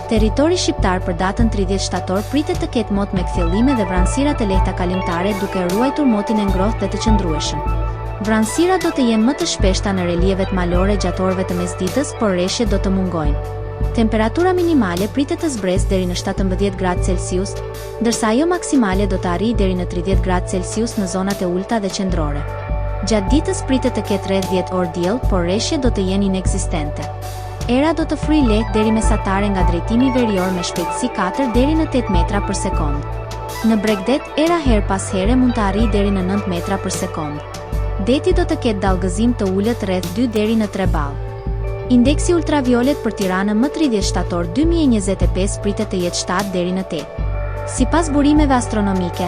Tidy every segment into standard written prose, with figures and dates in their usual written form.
Territori shqiptar për datën 30 shtator pritet të ketë mot me kthjellime dhe vranësira të lehta kalimtare duke ruajtur motin e ngrohtë dhe të qëndrueshëm. Vranësira do të jenë më të shpeshta në relievet malore gjatë orëve të mesditës, por reshjet do të mungojnë. Temperatura minimale pritet të zbresë deri në 17 gradë Celsius, ndërsa ajo maksimale do të arrijë deri në 30 gradë Celsius në zonat e ulta dhe qendrore. Gjatë ditës pritet të ketë rreth 10 orë diell, por reshjet do të jenë inekzistente. Era do të fryjë lehtë deri mesatare nga drejtimi verior me shpejtësi 4 deri në 8 metra për sekond. Në Bregdet, era her pas here mund të arrijë deri në 9 metra për sekond. Deti do të ketë dallgëzim të ulët rreth 2 deri në 3 ball. Indeksi ultraviolet për Tiranën më 30 shtator 2025 pritet të jetë 7 deri në 8. Sipas burimeve astronomike,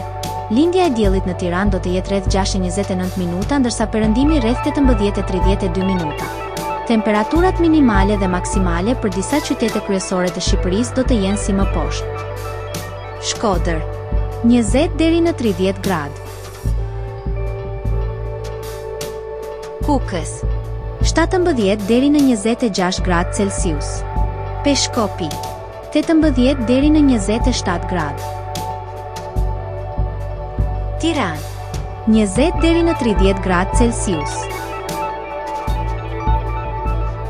lindja e diellit në Tiranë do të jetë rreth 6:29 minuta, ndërsa perëndimi rreth 18:32 minuta. Temperaturat minimale dhe maksimale për disa qytete kryesore të Shqipërisë do të jenë si më poshtë. Shkodër, 20 deri në 30 gradë. Kukës, 17 deri në 26 gradë Celsius. Peshkopi, 18 deri në 27 gradë. Tiranë, 20 deri në 30 gradë Celsius.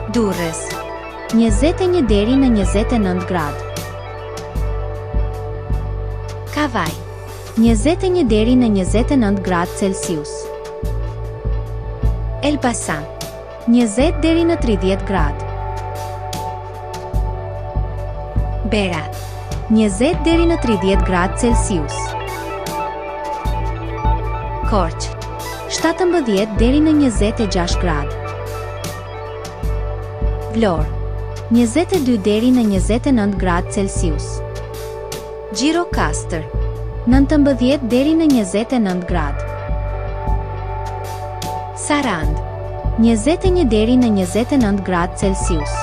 Durrës, 21 deri në 29 gradë. Kavaj, 21 deri në 29 gradë Celsius. Elbasan, 20 deri në 30 gradë. Berat, 20 deri në 30 gradë Celsius. Korçë, 17 deri në 26 gradë. Vlorë, 22 deri në 29 gradë Celsius. Gjirokastër, 19 deri në 29 gradë. Sarandë, 21 deri në 29 gradë Celsius.